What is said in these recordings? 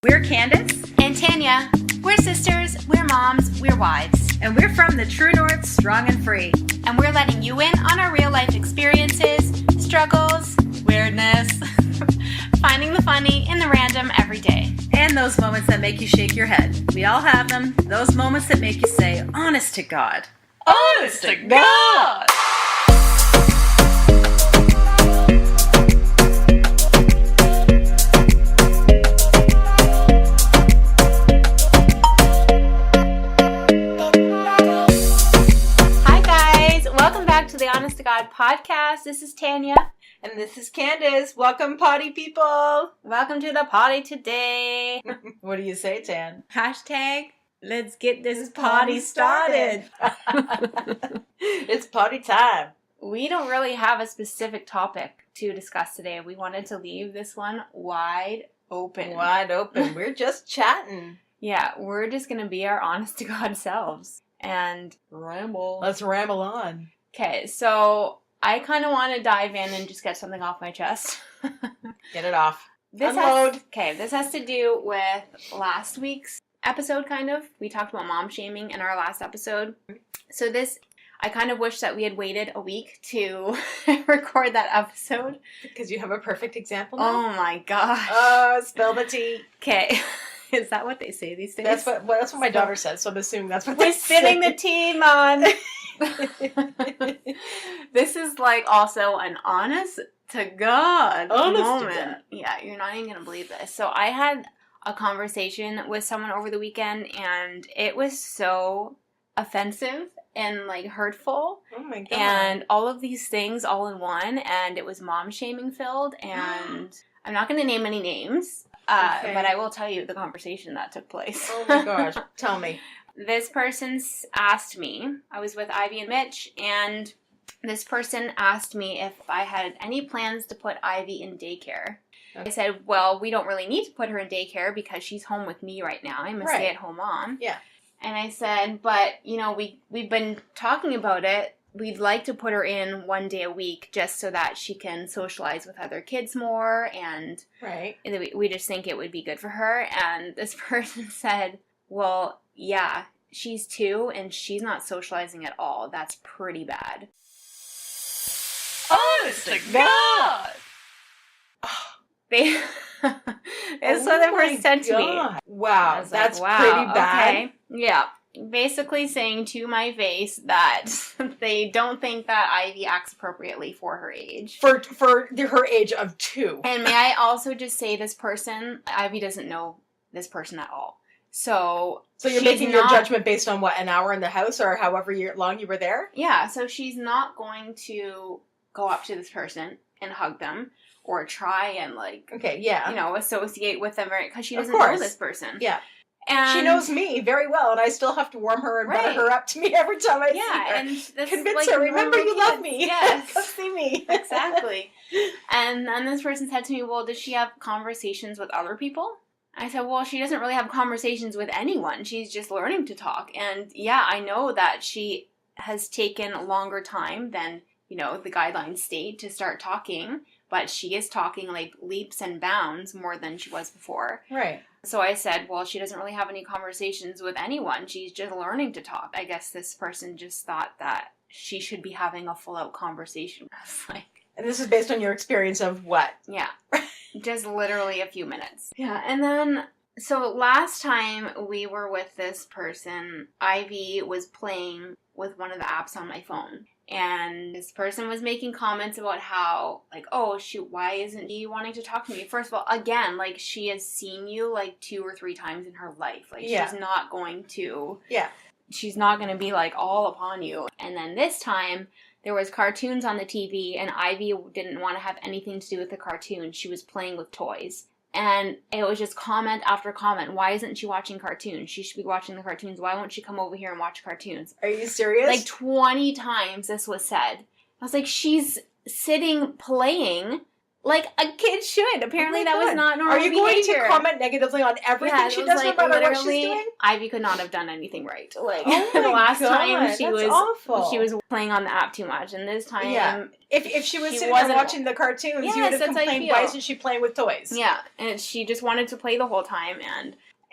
We're Candace and Tanya. We're sisters, we're moms, we're wives. and we're from the True North, strong and free. And we're letting you in on our real life experiences, struggles, weirdness, finding the funny in the random every day. And those moments that make you shake your head. We all have them. Those moments that make you say, honest to God. Honest to God! To the Honest to God podcast. This is Tanya. And this is Candace. Welcome, potty people. Welcome to the potty today. What do you say, Tan? Hashtag, let's get this potty started. It's potty time. We don't really have a specific topic to discuss today. We wanted to leave this one wide open. Wide open. We're just chatting. Yeah, we're just going to be our honest to God selves and ramble. Let's ramble on. Okay, so I kind of want to dive in and just get something off my chest. Get it off. Unload. This has to do with last week's episode, kind of. We talked about mom shaming in our last episode. So I kind of wish that we had waited a week to record that episode. Because you have a perfect example now? Oh my gosh. Oh, spill the tea. Okay. Is that what they say these days? That's what my daughter says, so I'm assuming that's what they say. We're spilling the tea, man. This is like also an honest to God moment. To God. Yeah, you're not even gonna believe this. So I had a conversation with someone over the weekend, and it was so offensive and like hurtful. Oh my God. And all of these things all in one, and it was mom shaming filled, and I'm not gonna name any names. Okay. But I will tell you the conversation that took place. Oh my gosh. Tell me. This person asked me, I was with Ivy and Mitch, and this person asked me if I had any plans to put Ivy in daycare. Okay. I said, well, we don't really need to put her in daycare because she's home with me right now. I'm a stay-at-home mom. Yeah. And I said, but, you know, we've been talking about it. We'd like to put her in one day a week just so that she can socialize with other kids more, and we just think it would be good for her. And this person said, well, yeah, she's 2 and she's not socializing at all. That's pretty bad. Honest to God! That's what the person said to me. Wow, that's like, pretty bad. Okay. Yeah. Basically saying to my face that they don't think that Ivy acts appropriately for her age. For her age of 2. And may I also just say this person, Ivy doesn't know this person at all. So you're making your judgment based on what, an hour in the house or however long you were there? Yeah, so she's not going to go up to this person and hug them or try and associate with them because she doesn't know this person. Yeah. And she knows me very well, and I still have to warm her and butter her up to me every time I see her. And that's convince her, remember you love me. Yes. Come see me. Exactly. And then this person said to me, well, does she have conversations with other people? I said, well, she doesn't really have conversations with anyone. She's just learning to talk. And yeah, I know that she has taken a longer time than, the guidelines state to start talking, but she is talking like leaps and bounds more than she was before. Right. So I said, well, she doesn't really have any conversations with anyone. She's just learning to talk. I guess this person just thought that she should be having a full-out conversation. I was like... And this is based on your experience of what? Yeah. Just literally a few minutes. Yeah, and then... So last time we were with this person, Ivy was playing with one of the apps on my phone. And this person was making comments about how, like, oh, shoot, why isn't he wanting to talk to me? First of all, again, like, she has seen you, like, 2 or 3 times in her life. Like, she's not going to... Yeah. She's not going to be, like, all upon you. And then this time, there was cartoons on the TV, and Ivy didn't want to have anything to do with the cartoon. She was playing with toys. And it was just comment after comment. Why isn't she watching cartoons? She should be watching the cartoons. Why won't she come over here and watch cartoons? Are you serious? Like 20 times this was said. I was like, she's sitting playing. Like a kid should. Apparently that was not normal Are you going behavior. to comment negatively on everything she does, no matter what she's doing? Ivy could not have done anything right. Like oh my the last God, time she awful. was playing on the app too much, and this time if she was sitting there watching the cartoons, you would have complained, why isn't she playing with toys? Yeah, and she just wanted to play the whole time,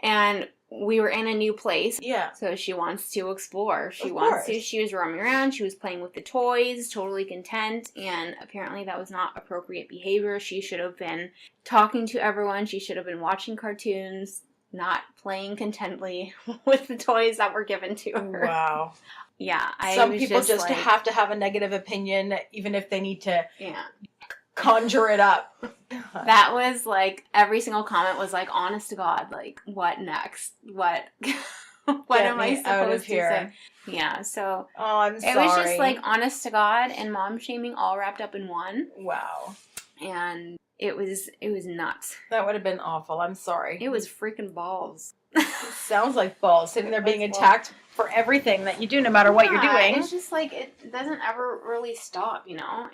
and we were in a new place. Yeah. So she wants to explore. She was roaming around. She was playing with the toys, totally content. And apparently that was not appropriate behavior. She should have been talking to everyone. She should have been watching cartoons, not playing contently with the toys that were given to her. Wow. Yeah. Some people just have to have a negative opinion, even if they need to conjure it up. That was like, every single comment was like, honest to God, like, what next? What am I supposed to say? Yeah, so I'm sorry. It was just like honest to God and mom shaming all wrapped up in one. Wow. And it was nuts. That would have been awful. I'm sorry. It was freaking balls. It sounds like balls, sitting there being attacked for everything that you do, no matter what you're doing. It's just like, it doesn't ever really stop, you know?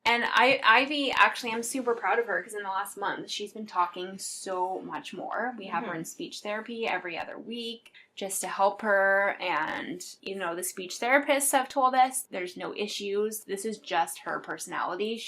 And Ivy, actually, I'm super proud of her because in the last month, she's been talking so much more. We have her in speech therapy every other week just to help her. And, you know, the speech therapists have told us there's no issues. This is just her personality.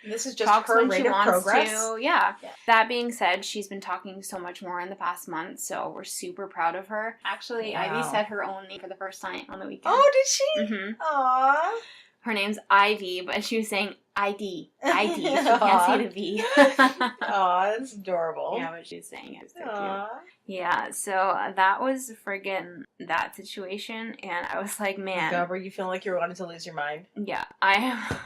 This is just talks her when rate she of wants progress. to. Yeah. That being said, she's been talking so much more in the past month, so we're super proud of her. Actually, Ivy said her own name for the first time on the weekend. Oh, did she? Mm-hmm. Aww. Her name's Ivy, but she was saying ID. She can't say the V. Aw, that's adorable. Yeah, but she's saying it. So Aww. cute. Yeah, so that was friggin' that situation, and I was like, man. God, were you feeling like you wanted to lose your mind? Yeah, I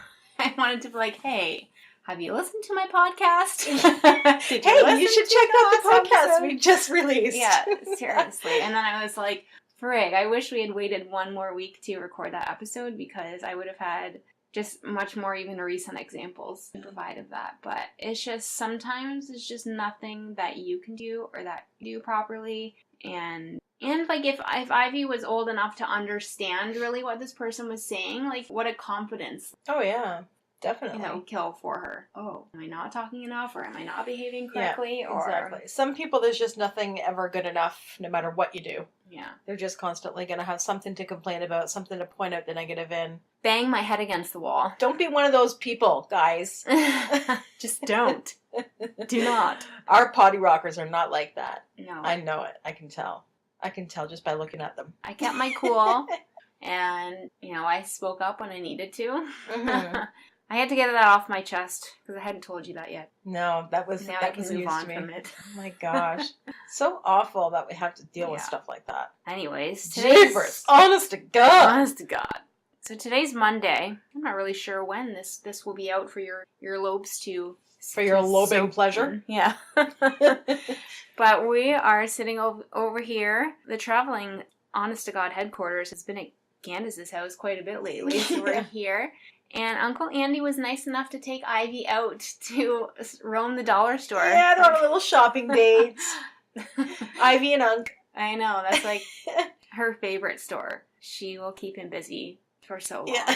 wanted to be like, hey, have you listened to my podcast? Hey, you should check out the podcast we just released. Yeah, seriously. And then I was like, frig, I wish we had waited one more week to record that episode because I would have had just much more even recent examples to provide of that. But it's just, sometimes it's just nothing that you can do or that you do properly. And like if Ivy was old enough to understand really what this person was saying, like what a confidence. Oh yeah. Definitely. You know, kill for her. Oh, am I not talking enough, or am I not behaving correctly? Yeah, exactly. Some people, there's just nothing ever good enough, no matter what you do. Yeah. They're just constantly going to have something to complain about, something to point out the negative in. Bang my head against the wall. Don't be one of those people, guys. Just don't. Do not. Our potty rockers are not like that. No. I know it. I can tell. I can tell just by looking at them. I kept my cool, and, you know, I spoke up when I needed to. Mm-hmm. I had to get that off my chest because I hadn't told you that yet. No, that was now that I can was move news on to me. from it. Oh my gosh, so awful that we have to deal with stuff like that. Anyways, Jeepers, honest to God. Honest to God. So today's Monday. I'm not really sure when this will be out for your earlobes to for your lobing pleasure. Yeah. But we are sitting over here. The traveling honest to God headquarters has been at Candace's house quite a bit lately. So we're here. And Uncle Andy was nice enough to take Ivy out to roam the dollar store. Yeah, they're on a little shopping date. Ivy and Unc. I know, that's like her favorite store. She will keep him busy for so long. Yeah.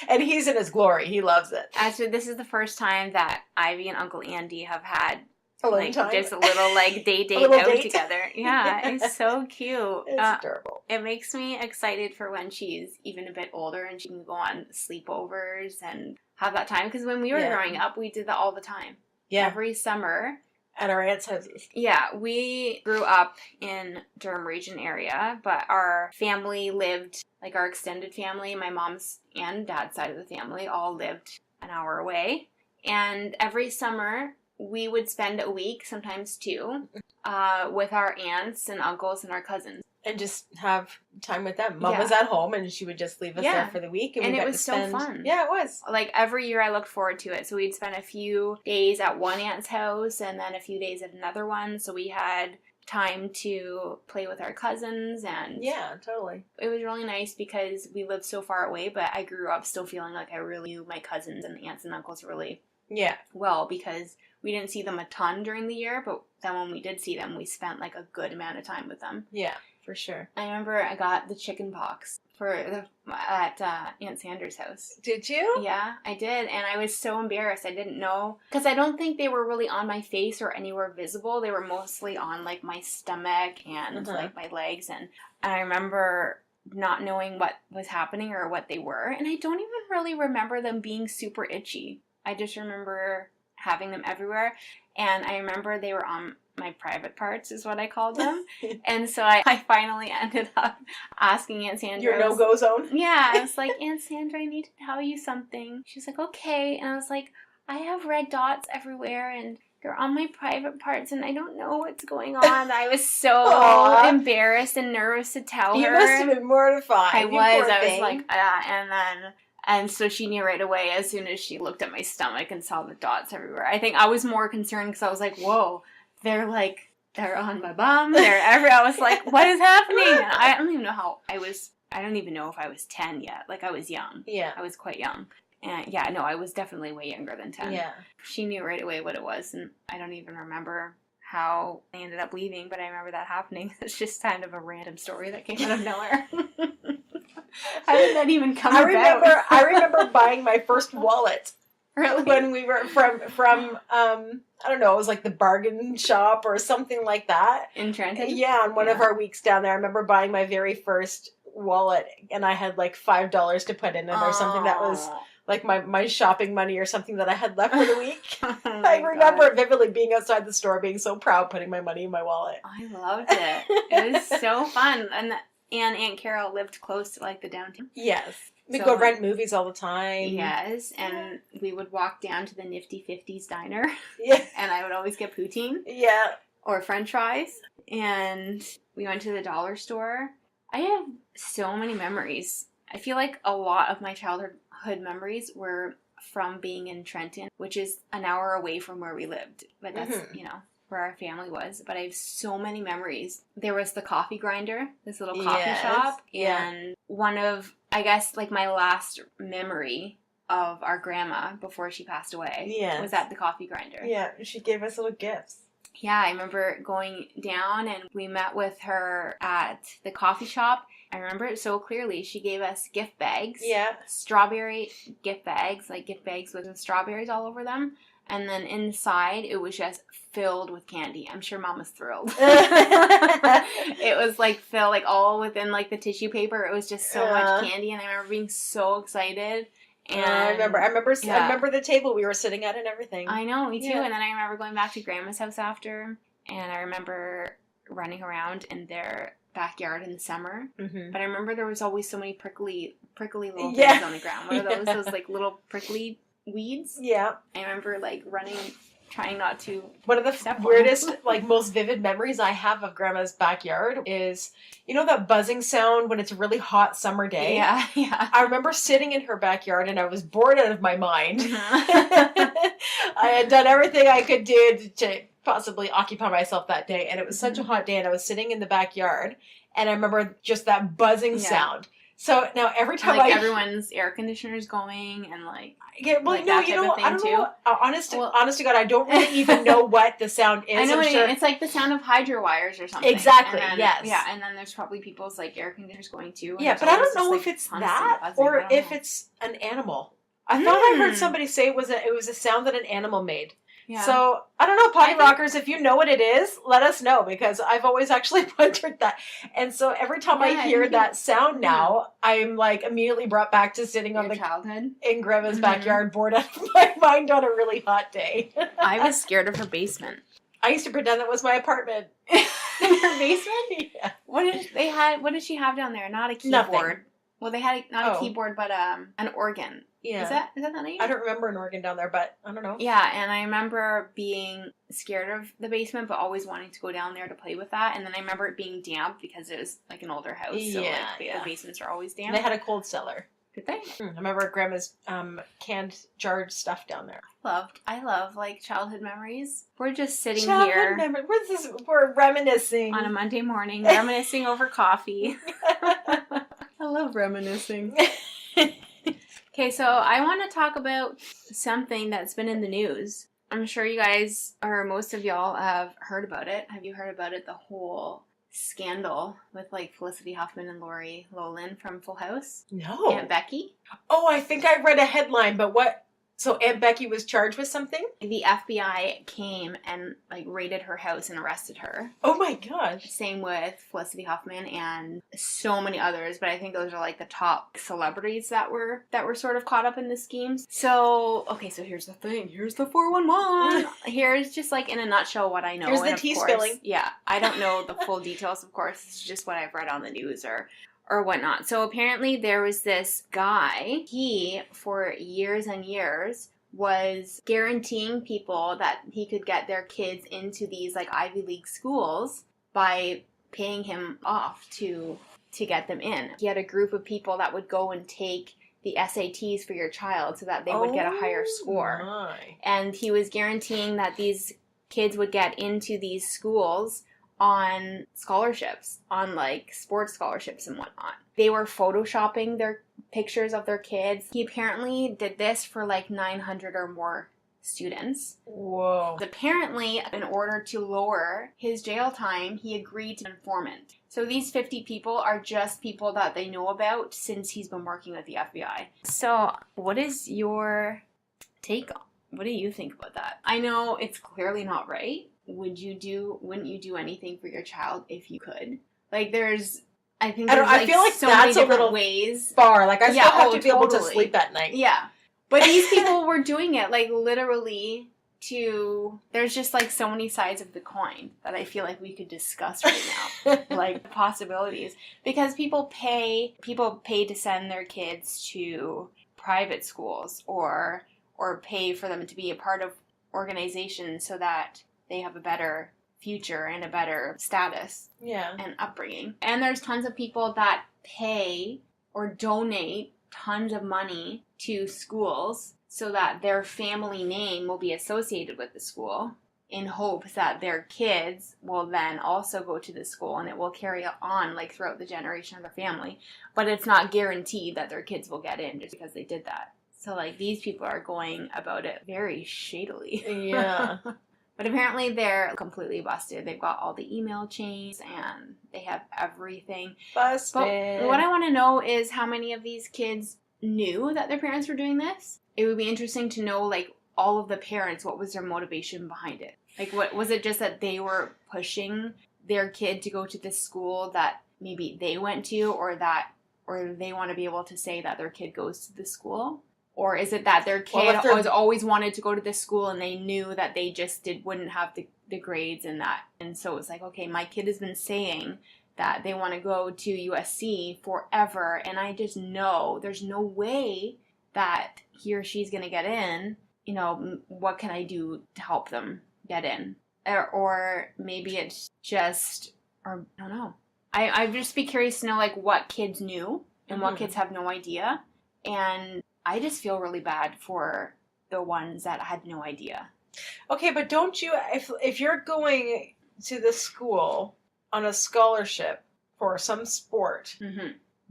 And he's in his glory. He loves it. Actually, this is the first time that Ivy and Uncle Andy have had time. just a little date out together. Yeah, it's so cute. It's adorable. It makes me excited for when she's even a bit older and she can go on sleepovers and have that time. Because when we were growing up, we did that all the time. Yeah. Every summer. At our aunt's houses. Yeah, we grew up in Durham Region area, but our family lived, like our extended family, my mom's and dad's side of the family, all lived an hour away. And every summer, we would spend a week, sometimes two, with our aunts and uncles and our cousins. And just have time with them. Mom was at home and she would just leave us there for the week. And it was so fun. Yeah, it was. Like every year I looked forward to it. So we'd spend a few days at one aunt's house and then a few days at another one. So we had time to play with our cousins and... Yeah, totally. It was really nice because we lived so far away, but I grew up still feeling like I really knew my cousins and aunts and uncles really well because we didn't see them a ton during the year, but then when we did see them, we spent like a good amount of time with them. Yeah, for sure. I remember I got the chicken pox at Aunt Sandra's house. Did you? Yeah, I did, and I was so embarrassed. I didn't know, because I don't think they were really on my face or anywhere visible. They were mostly on like my stomach and like my legs, and I remember not knowing what was happening or what they were, and I don't even really remember them being super itchy. I just remember having them everywhere, and I remember they were on my private parts is what I called them. And so I finally ended up asking Aunt Sandra. Your no-go zone? Yeah, I was like, Aunt Sandra, I need to tell you something. She's like, okay. And I was like, I have red dots everywhere and they're on my private parts and I don't know what's going on. I was so embarrassed and nervous to tell her. You must have been mortified. I was like, and so she knew right away as soon as she looked at my stomach and saw the dots everywhere. I think I was more concerned because I was like, whoa, they're on my bum. I was like, what is happening? And I don't even know how I don't even know if I was 10 yet. Like, I was young. Yeah. I was quite young. And yeah, no, I was definitely way younger than 10. Yeah. She knew right away what it was, and I don't even remember how I ended up leaving, but I remember that happening. It's just kind of a random story that came out of nowhere. How did that even come about? I remember buying my first wallet. Really? When we were from I don't know, it was like the bargain shop or something like that. In Trenton? Yeah, on one of our weeks down there. I remember buying my very first wallet and I had like $5 to put in it or something that was like my shopping money or something that I had left for the week. I remember vividly being outside the store being so proud putting my money in my wallet. I loved it. It was so fun. And Aunt Carol lived close to like the downtown. Yes. We'd go rent movies all the time. Yes, and we would walk down to the Nifty 50s diner. Yeah. And I would always get poutine. Yeah. Or french fries. And we went to the dollar store. I have so many memories. I feel like a lot of my childhood memories were from being in Trenton, which is an hour away from where we lived. But that's, where our family was. But I have so many memories. There was the coffee grinder, this little coffee shop. And one of, I guess, like my last memory of our grandma before she passed away was at the coffee grinder. Yeah, she gave us little gifts. Yeah, I remember going down and we met with her at the coffee shop. I remember it so clearly. She gave us gift bags. Yeah. Strawberry gift bags, like gift bags with strawberries all over them. And then inside, it was just filled with candy. I'm sure Mom was thrilled. It was like filled, like all within like the tissue paper. It was just so much candy, and I remember being so excited. And I remember the table we were sitting at and everything. I know, me too. Yeah. And then I remember going back to Grandma's house after, and I remember running around in their backyard in the summer. Mm-hmm. But I remember there was always so many prickly little things on the ground. What are those? Those like little prickly weeds. Yeah. I remember like running, trying not to. One of the weirdest, like most vivid memories I have of Grandma's backyard is, you know, that buzzing sound when it's a really hot summer day? Yeah, yeah. I remember sitting in her backyard and I was bored out of my mind. I had done everything I could do to possibly occupy myself that day, and it was such a hot day, and I was sitting in the backyard, and I remember just that buzzing sound. So now every time everyone's air conditioner's going and like I don't know. Honest to God, I don't really even know what the sound is. I know what it's like the sound of hydro wires or something. Exactly. And then, yes. Yeah, and then there's probably people's like air conditioners going too. Yeah, but I don't know if it's that or if it's an animal. I thought I heard somebody say it was a sound that an animal made. Yeah. So, I don't know, Potty Rockers, if you know what it is, let us know, because I've always actually wondered that. And so every time I hear that sound now, I'm like immediately brought back to sitting on childhood in Grandma's backyard, bored out of my mind on a really hot day. I was scared of her basement. I used to pretend that was my apartment. In her basement? Yeah. What did she have down there? Not a keyboard. Nothing. Well, they had not a keyboard, but an organ. Yeah. Is that the name? I don't remember an organ down there, but I don't know. Yeah, and I remember being scared of the basement, but always wanting to go down there to play with that. And then I remember it being damp because it was like an older house, so the basements are always damp. They had a cold cellar. Did they? I remember Grandma's canned jarred stuff down there. I love like childhood memories. We're just sitting here. We're reminiscing on a Monday morning, reminiscing over coffee. I love reminiscing. Okay, so I want to talk about something that's been in the news. I'm sure you guys, or most of y'all, have heard about it. Have you heard about it? The whole scandal with like Felicity Huffman and Lori Loughlin from Full House? No. Aunt Becky? Oh, I think I read a headline, but what? So Aunt Becky was charged with something? The FBI came and like raided her house and arrested her. Oh my gosh. Same with Felicity Huffman and so many others, but I think those are like the top celebrities that were sort of caught up in the schemes. So, okay, so here's the thing. Here's the 411. Here's just like in a nutshell what I know. Here's the and tea of course, spilling. Yeah, I don't know the full details, of course. It's just what I've read on the news or whatnot. So apparently there was this guy, he, for years and years, was guaranteeing people that he could get their kids into these like Ivy League schools by paying him off to get them in. He had a group of people that would go and take the SATs for your child so that they would get a higher score. My. And he was guaranteeing that these kids would get into these schools on scholarships, on like sports scholarships and whatnot. They were photoshopping their pictures of their kids. He apparently did this for like 900 or more students. Whoa. Apparently, in order to lower his jail time, he agreed to informant. So these 50 people are just people that they know about since he's been working with the FBI. So what is your take on? What do you think about that? I know it's clearly not right. Wouldn't you do anything for your child if you could? Like I feel like so that's many different ways. Far. Like I still have to be able to sleep at night. Yeah. But these people were doing it like literally there's just like so many sides of the coin that I feel like we could discuss right now. Like possibilities. Because people pay to send their kids to private schools or pay for them to be a part of organizations so that they have a better future and a better status and upbringing. And there's tons of people that pay or donate tons of money to schools so that their family name will be associated with the school in hopes that their kids will then also go to the school and it will carry on like throughout the generation of their family. But it's not guaranteed that their kids will get in just because they did that. So like these people are going about it very shadily. Yeah. But apparently they're completely busted. They've got all the email chains and they have everything. Busted. But what I want to know is how many of these kids knew that their parents were doing this. It would be interesting to know, like, all of the parents, what was their motivation behind it? Like, what was it just that they were pushing their kid to go to this school that maybe they went to or they want to be able to say that their kid goes to this school? Or is it that their kid always wanted to go to this school and they knew that they just wouldn't have the grades and that. And so it's like, okay, my kid has been saying that they want to go to USC forever. And I just know there's no way that he or she's going to get in. You know, what can I do to help them get in? Or maybe it's just, or I don't know. I'd just be curious to know like what kids knew and what kids have no idea. And I just feel really bad for the ones that had no idea. Okay, but don't you, if you're going to the school on a scholarship for some sport,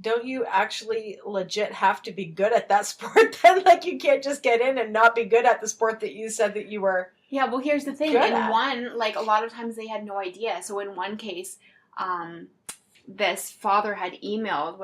don't you actually legit have to be good at that sport then? Like you can't just get in and not be good at the sport that you said that you were. Yeah, well here's the thing. One, like a lot of times they had no idea. So in one case, this father had emailed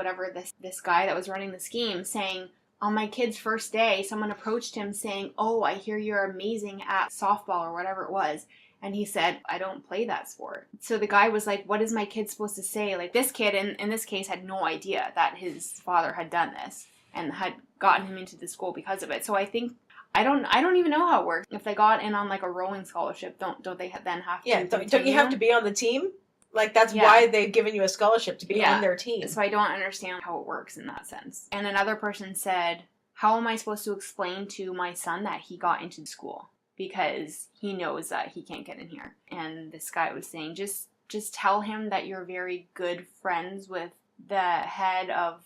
this guy that was running the scheme saying, on my kid's first day, someone approached him saying, "Oh, I hear you're amazing at softball," or whatever it was. And he said, "I don't play that sport." So the guy was like, what is my kid supposed to say? Like this kid, in this case, had no idea that his father had done this and had gotten him into the school because of it. So I think, I don't even know how it works. If they got in on like a rowing scholarship, don't they then have to? Yeah, don't you have to be on the team? Like, that's why they've given you a scholarship, to be on their team. So I don't understand how it works in that sense. And another person said, how am I supposed to explain to my son that he got into school? Because he knows that he can't get in here. And this guy was saying, just tell him that you're very good friends with the head of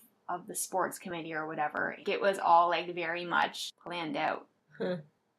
the sports committee or whatever. It was all, like, very much planned out.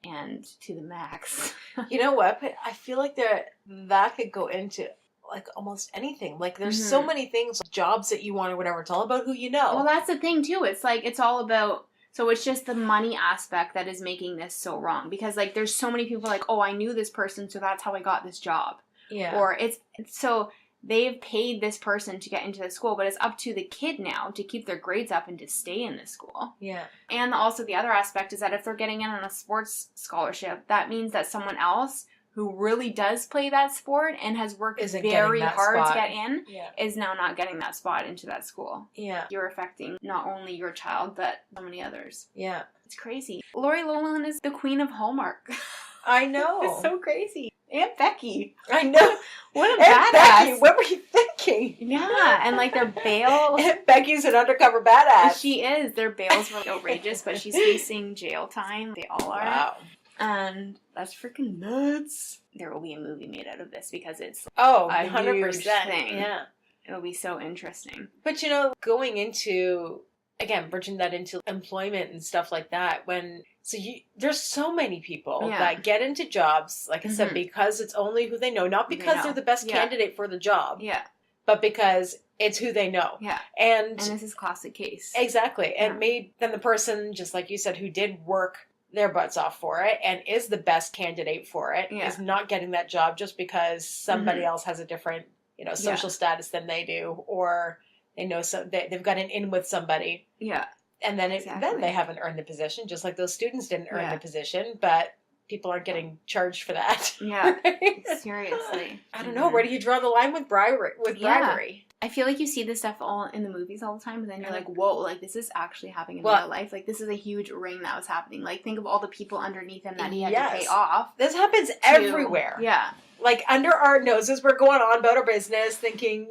And to the max. You know what? But I feel like that could go into like almost anything. Like there's so many things, jobs that you want or whatever. It's all about who you know. Well, that's the thing too. It's like, it's all about, So it's just the money aspect that is making this so wrong. Because, like, there's so many people like, oh, I knew this person, so that's how I got this job. Yeah. Or it's so they've paid this person to get into the school, but it's up to the kid now to keep their grades up and to stay in the school. Yeah. And also the other aspect is that if they're getting in on a sports scholarship, that means that someone else who really does play that sport and has worked very hard to get in is now not getting that spot into that school. Yeah. You're affecting not only your child, but so many others. Yeah. It's crazy. Lori Loughlin is the queen of Hallmark. I know. It's so crazy. Aunt Becky. I know. What a badass. Becky, what were you thinking? Yeah, and like their bail. Aunt Becky's an undercover badass. She is. Their bails were outrageous, but she's facing jail time. They all are. Wow. And that's freaking nuts. There will be a movie made out of this because it's a 100% huge thing. Yeah. It'll be so interesting. But going into, again, bridging that into employment and stuff like that, there's so many people that get into jobs, like I said, because it's only who they know, not because they're the best candidate for the job. Yeah. But because it's who they know. Yeah. And this is a classic case. Exactly. And then the person, just like you said, who did work their butts off for it and is the best candidate for it is not getting that job just because somebody else has a different, social status than they do, or they know they've got an in with somebody. Yeah. And then then they haven't earned the position, just like those students didn't earn the position, but people aren't getting charged for that. Yeah. Seriously. I don't know. Where do you draw the line with bribery? I feel like you see this stuff all in the movies all the time, but then you're like, whoa, like this is actually happening in real life. Like this is a huge ring that was happening. Like think of all the people underneath him that he had to pay off. This happens everywhere. Yeah. Like under our noses, we're going on about our business, thinking,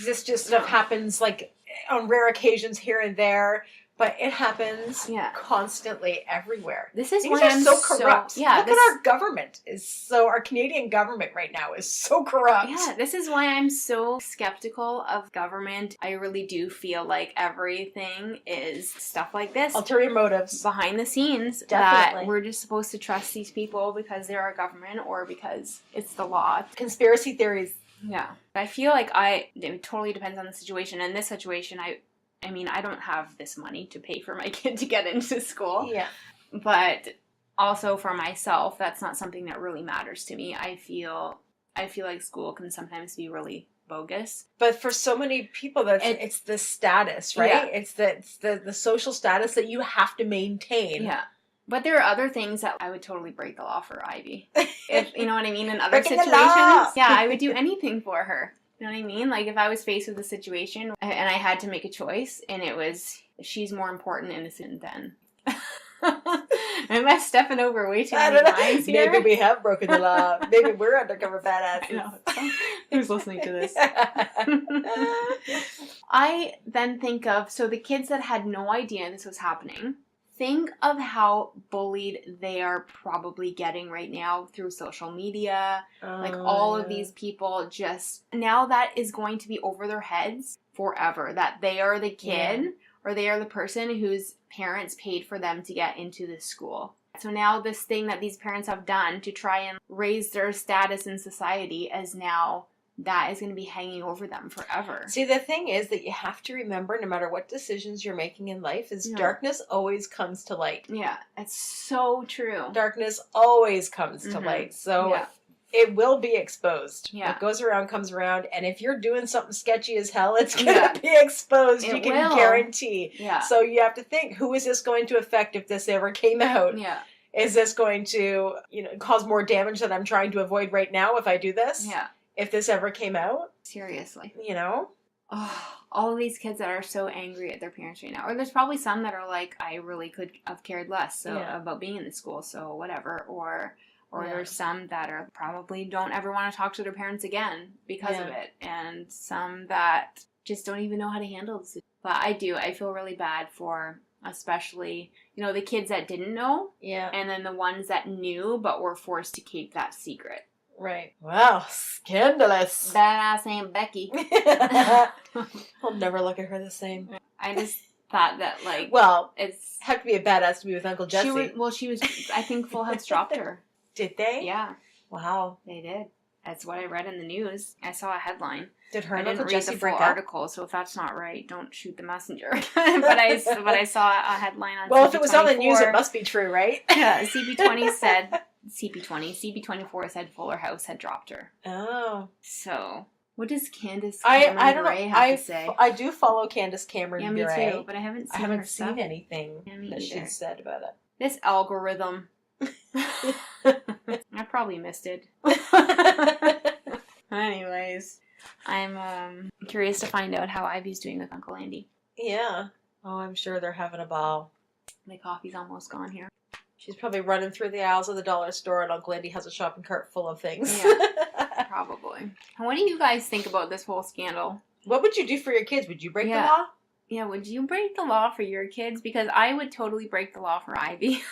this just stuff happens like on rare occasions here and there. But it happens constantly everywhere. This is These why are I'm so corrupt. Yeah, Look at our government. Our Canadian government right now is so corrupt. Yeah, this is why I'm so skeptical of government. I really do feel like everything is stuff like this. Ulterior motives. Behind the scenes. Definitely. That we're just supposed to trust these people because they're our government or because it's the law. Conspiracy theories. Yeah. I feel like it totally depends on the situation. In this situation, I mean, I don't have this money to pay for my kid to get into school. Yeah. But also for myself, that's not something that really matters to me. I feel like school can sometimes be really bogus. But for so many people, it's the status, right? Yeah. It's the social status that you have to maintain. Yeah. But there are other things that I would totally break the law for Ivy. If you know what I mean? In other situations. Yeah, I would do anything for her. You know what I mean? Like, if I was faced with a situation and I had to make a choice, and it was, she's more important and innocent than... Am I stepping over way too many lines here? Maybe we have broken the law. Maybe we're undercover badasses. I know. Who's listening to this? I then think of, so the kids that had no idea this was happening, think of how bullied they are probably getting right now through social media. Like all of these people just, now that is going to be over their heads forever. That they are the kid or they are the person whose parents paid for them to get into this school. So now this thing that these parents have done to try and raise their status in society is now that is going to be hanging over them forever. See, the thing is that you have to remember, no matter what decisions you're making in life, is darkness always comes to light. Yeah, it's so true. Darkness always comes to light. So it will be exposed. Yeah. What goes around comes around. And if you're doing something sketchy as hell, it's going to be exposed. You can guarantee. Yeah. So you have to think, who is this going to affect if this ever came out? Yeah. Is this going to, cause more damage that I'm trying to avoid right now if I do this? Yeah. If this ever came out? Seriously. Oh, all of these kids that are so angry at their parents right now. Or there's probably some that are like, I really could have cared less about being in the school, so whatever. Or there's some that are probably don't ever want to talk to their parents again because of it. And some that just don't even know how to handle this. But I feel really bad for especially, the kids that didn't know. Yeah. And then the ones that knew but were forced to keep that secret. Right. Wow, scandalous. Badass Aunt Becky. I'll never look at her the same. I just thought that, like... Well, it's... have to be a badass to be with Uncle Jesse. She was... I think Full House dropped her. Did they? Yeah. Wow. They did. That's what I read in the news. I saw a headline. Did her I and didn't Uncle read Jesse the full break up? article, so if that's not right, don't shoot the messenger. but I saw a headline on. Well, CP24. if it was on the news, it must be true, right? Yeah, CP24 said Fuller House had dropped her. Oh. So, what does Candace I Cameron don't Bure know. have to say? I do follow Candace Cameron Yeah, me Bure. too, but I haven't seen I haven't her seen stuff. anything Yeah, me that either. she's said about it. This algorithm. I probably missed it. Anyways, I'm curious to find out how Ivy's doing with Uncle Andy. Yeah. Oh, I'm sure they're having a ball. My coffee's almost gone here. She's probably running through the aisles of the dollar store, and Uncle Andy has a shopping cart full of things. Yeah, probably. And what do you guys think about this whole scandal? What would you do for your kids? Would you break the law? Yeah, would you break the law for your kids? Because I would totally break the law for Ivy.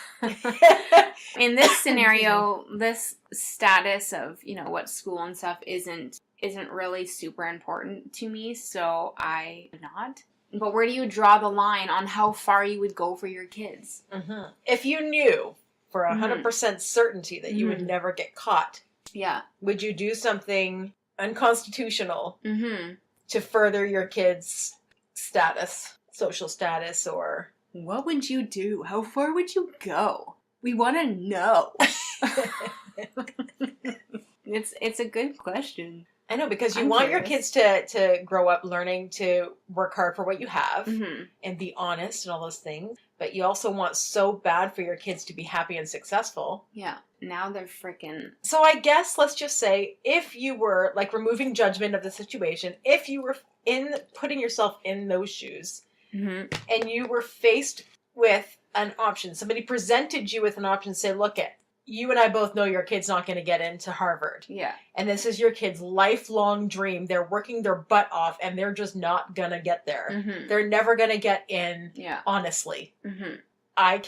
In this scenario, this status of, what school and stuff isn't really super important to me, so I would not. But where do you draw the line on how far you would go for your kids? Mm-hmm. If you knew for 100% certainty that you would never get caught, would you do something unconstitutional to further your kids' status, social status, or... What would you do? How far would you go? We want to know. It's a good question. I know, because you I'm want curious. your kids to grow up learning to work hard for what you have and be honest and all those things. But you also want so bad for your kids to be happy and successful. Yeah. Now they're freaking... So I guess, let's just say, if you were, like, removing judgment of the situation, if you were putting yourself in those shoes and you were faced with an option, somebody presented you with an option, say, look it. You and I both know your kid's not going to get into Harvard. Yeah. And this is your kid's lifelong dream. They're working their butt off and they're just not going to get there. They're never going to get in, honestly. I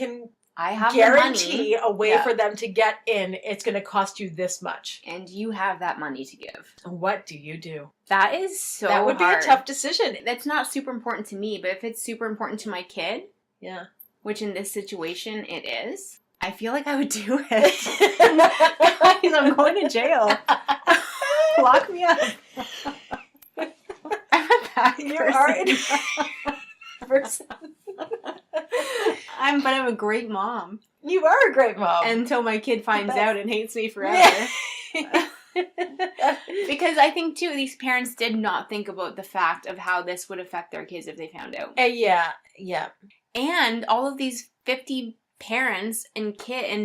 have guarantee the money. A way for them to get in. It's going to cost you this much. And you have that money to give. What do you do? That is so That would hard. be a tough decision. That's not super important to me, but if it's super important to my kid, which in this situation it is, I feel like I would do it. Guys, I'm going to jail. Lock me up. I'm a bad You person. are person. I'm a great mom. You are a great mom. Until my kid finds out and hates me forever. Because I think, too, these parents did not think about the fact of how this would affect their kids if they found out. Yeah. And all of these 50 parents and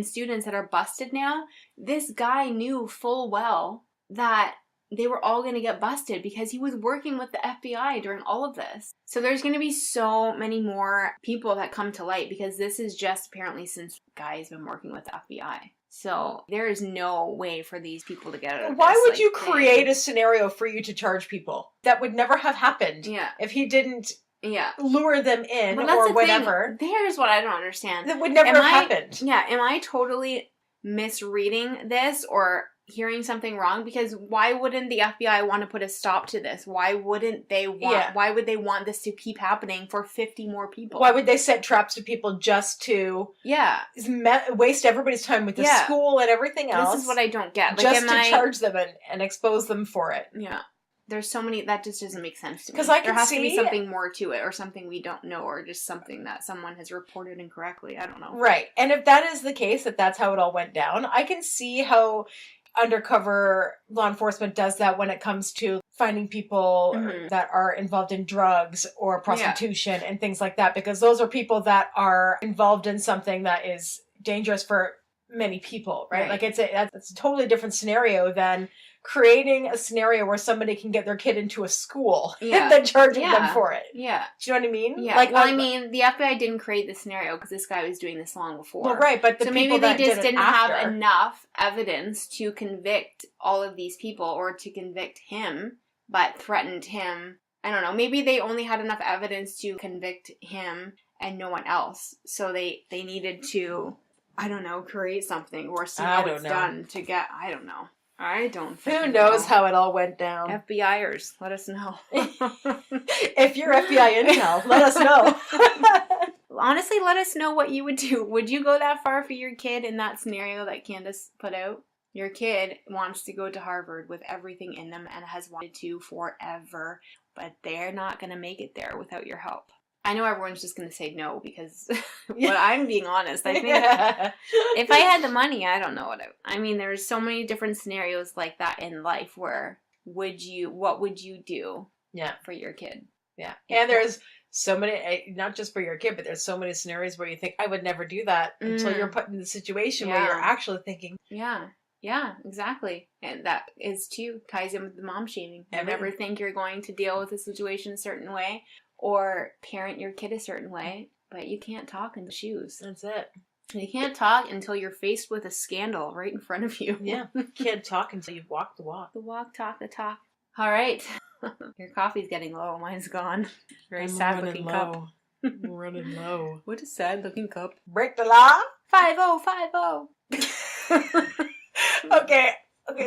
students that are busted now, this guy knew full well that they were all going to get busted because he was working with the FBI during all of this. So there's going to be so many more people that come to light because this is just apparently since the guy has been working with the FBI. So there is no way for these people to get out of this. Why would you create a scenario for you to charge people? That would never have happened. Yeah. If he didn't lure them in well, that's or the whatever. Thing. There's what I don't understand. That would never have happened. Yeah. Am I totally misreading this or hearing something wrong? Because why wouldn't the FBI want to put a stop to this? Why wouldn't they want, why would they want this to keep happening for 50 more people? Why would they set traps to people just to waste everybody's time with the school and everything else? This is what I don't get. Like, just to charge them and expose them for it. Yeah. There's so many, that just doesn't make sense to me. Because there has to be something more to it, or something we don't know, or just something that someone has reported incorrectly. I don't know. Right. And if that is the case, that's how it all went down, I can see how undercover law enforcement does that when it comes to finding people that are involved in drugs or prostitution and things like that, because those are people that are involved in something that is dangerous for many people, right? Like it's a totally different scenario than creating a scenario where somebody can get their kid into a school and then charging them for it. Yeah. Do you know what I mean? Yeah. Like, well, I mean, the FBI didn't create the scenario because this guy was doing this long before. Well, right, but maybe they just didn't have enough evidence to convict all of these people or to convict him, but threatened him. I don't know. Maybe they only had enough evidence to convict him and no one else. So they needed to, I don't know, create something or see how it's done to get, I don't know. I don't think. Who knows how it all went down? FBIers, let us know. If you're FBI intel, let us know. Honestly, let us know what you would do. Would you go that far for your kid in that scenario that Candace put out? Your kid wants to go to Harvard with everything in them and has wanted to forever, but they're not going to make it there without your help. I know everyone's just going to say no because, but I'm being honest. I think if I had the money, I don't know I mean, there's so many different scenarios like that in life where what would you do for your kid? Yeah. And there's so many, not just for your kid, but there's so many scenarios where you think, I would never do that until you're put in the situation where you're actually thinking. Yeah, exactly. And that is too, ties in with the mom shaming. You never think you're going to deal with a situation a certain way or parent your kid a certain way, but you can't talk in the shoes. That's it. You can't talk until you're faced with a scandal right in front of you. Yeah. You can't talk until you've walked the walk. The walk, talk the talk. All right. Your coffee's getting low. Mine's gone. Very sad looking cup. I'm running low. What a sad looking cup. Break the law? 5050. Okay,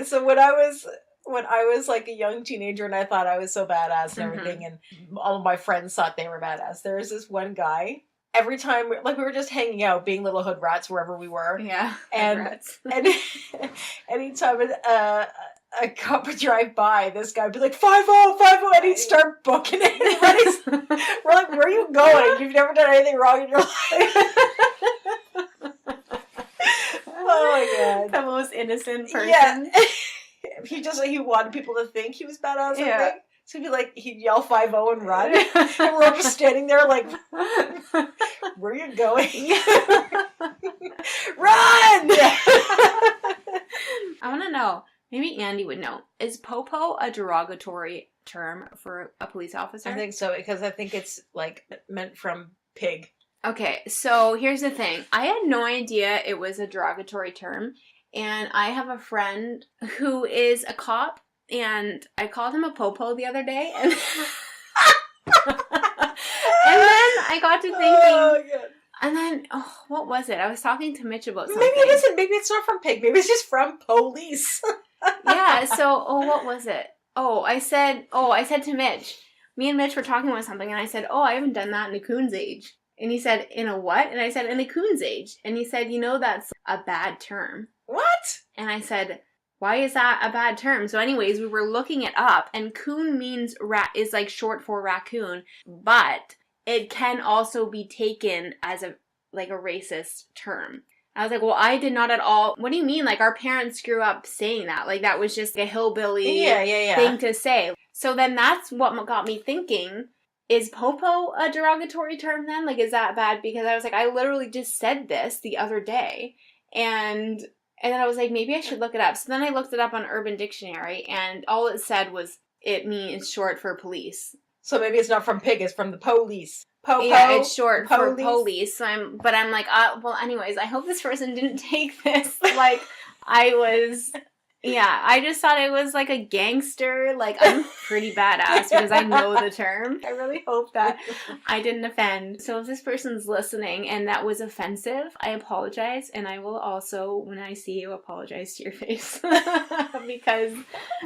so when I was like a young teenager and I thought I was so badass and everything, and all of my friends thought they were badass, there was this one guy, every time, we were just hanging out, being little hood rats wherever we were. Yeah, and rats. And anytime a cop would drive by, this guy would be like, 5050, and he'd start booking it. And we're like, where are you going? You've never done anything wrong in your life. Oh my god. The most innocent person. Yeah. He wanted people to think he was badass, I think. So he'd yell 50 and run. And we're all just standing there like, where are you going? Run! I want to know, maybe Andy would know, is popo a derogatory term for a police officer? I think so, because I think it's meant from pig. Okay, so here's the thing. I had no idea it was a derogatory term, and I have a friend who is a cop, and I called him a popo the other day, and, and then I got to thinking, and then, what was it? I was talking to Mitch about something. Maybe it isn't. Maybe it's not from pig. Maybe it's just from police. Yeah, so, what was it? I said to Mitch, me and Mitch were talking about something, and I said, I haven't done that in a coon's age. And he said, in a what? And I said, in a coon's age. And he said, that's a bad term. What? And I said, why is that a bad term? So anyways, we were looking it up, and coon means is short for raccoon, but it can also be taken as a racist term. I was like, well, I did not at all. What do you mean? Our parents grew up saying that. That was just a hillbilly thing to say. So then that's what got me thinking, is popo a derogatory term then? Is that bad? Because I was like, I literally just said this the other day. And then I was like, maybe I should look it up. So then I looked it up on Urban Dictionary, and all it said was it means short for police. So maybe it's not from pig, it's from the police. Yeah, it's short for police. So I'm like, well, anyways, I hope this person didn't take this I was... Yeah, I just thought it was a gangster. I'm pretty badass because I know the term. I really hope that I didn't offend. So if this person's listening and that was offensive, I apologize. And I will also, when I see you, apologize to your face. Because,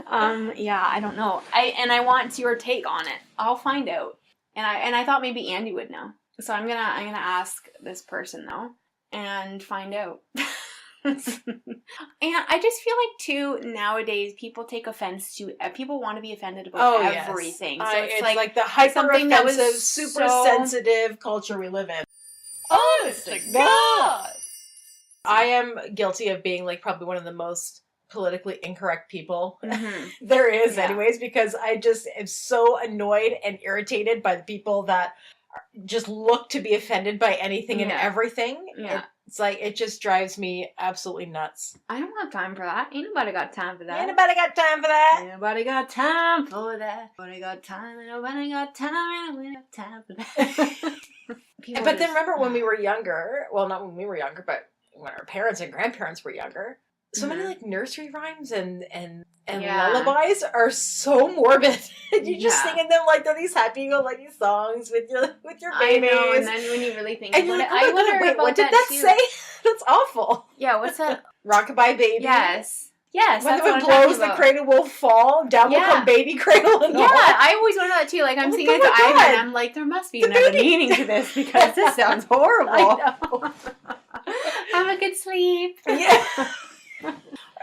I don't know. I want your take on it. I'll find out. And I thought maybe Andy would know. So I'm gonna ask this person though and find out. And I just feel too, nowadays people take offense to, people want to be offended about everything. Yes. So it's the hyper-offensive, super sensitive culture we live in. Honest to God! I am guilty of being probably one of the most politically incorrect people there is anyways, because I just am so annoyed and irritated by the people that just look to be offended by anything and everything. Yeah. It's it just drives me absolutely nuts. I don't have time for that. Ain't nobody got time for that. Ain't nobody got time for that. Ain't nobody got time for that. Nobody got time. Ain't nobody got time. We don't have time for that. But then remember when we were younger, well, not when we were younger, but when our parents and grandparents were younger, so many nursery rhymes and lullabies are so morbid. You're just singing them they're these happy-go-lucky songs with your babies. I know, and then when you really think about it, I wonder about what did that say? That's awful. Yeah, what's that? Rockabye Baby. Yes, when it blows, the cradle will fall. Down will come baby cradle and all. I always wonder that too. I'm singing it to Ivan, and I'm like, there must be another meaning to this because this sounds horrible. I know. Have a good sleep. Yeah.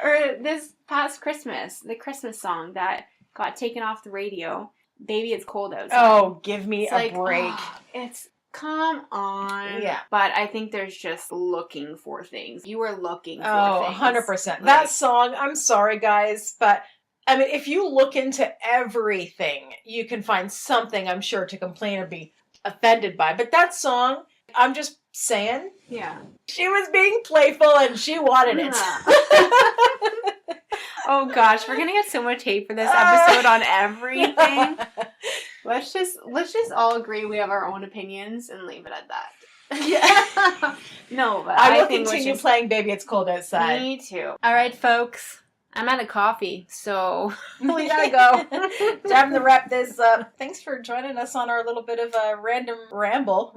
Or this past Christmas, the Christmas song that got taken off the radio, Baby It's Cold Outside. Oh, give me It's a like, break. It's, come on. Yeah. But I think there's just looking for things. You were looking for things. 100%. Like, That song, I'm sorry, guys, but I mean, if you look into everything, you can find something, I'm sure, to complain or be offended by. But that song, I'm just saying, yeah. she was being playful and she wanted it. Oh gosh, we're gonna get so much hate for this episode on everything. Let's just all agree we have our own opinions and leave it at that. Yeah. No, but I will think continue playing Baby It's Cold Outside. Me too. All right, folks. I'm out of coffee, so we gotta go. Time to wrap this up. Thanks for joining us on our little bit of a random ramble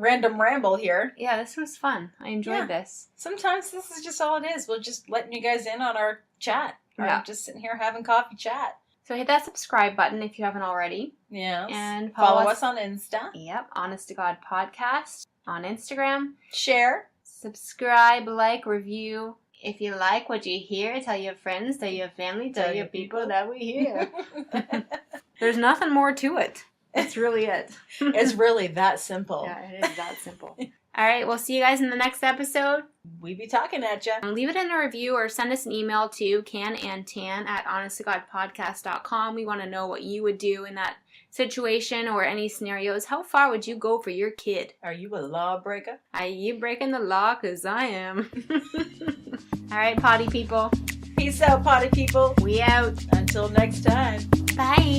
here. Yeah, this was fun. I enjoyed this. Sometimes this is just all it is. We're just letting you guys in on our chat. Yeah. Or just sitting here having coffee chat. So hit that subscribe button if you haven't already. Yeah. And follow us on Insta. Yep, Honest to God Podcast on Instagram. Share. Subscribe, like, review. If you like what you hear, tell your friends, tell your family, tell your people that we hear. There's nothing more to it. That's really it. It's really that simple. Yeah, it is that simple. All right, we'll see you guys in the next episode. We be talking at you. Leave it in a review or send us an email to canandtan@honesttogodpodcast.com. We want to know what you would do in that situation or any scenarios. How far would you go for your kid? Are you a lawbreaker? Are you breaking the law? 'Cause I am. All right, potty people. Peace out, potty people. We out. Until next time. Bye.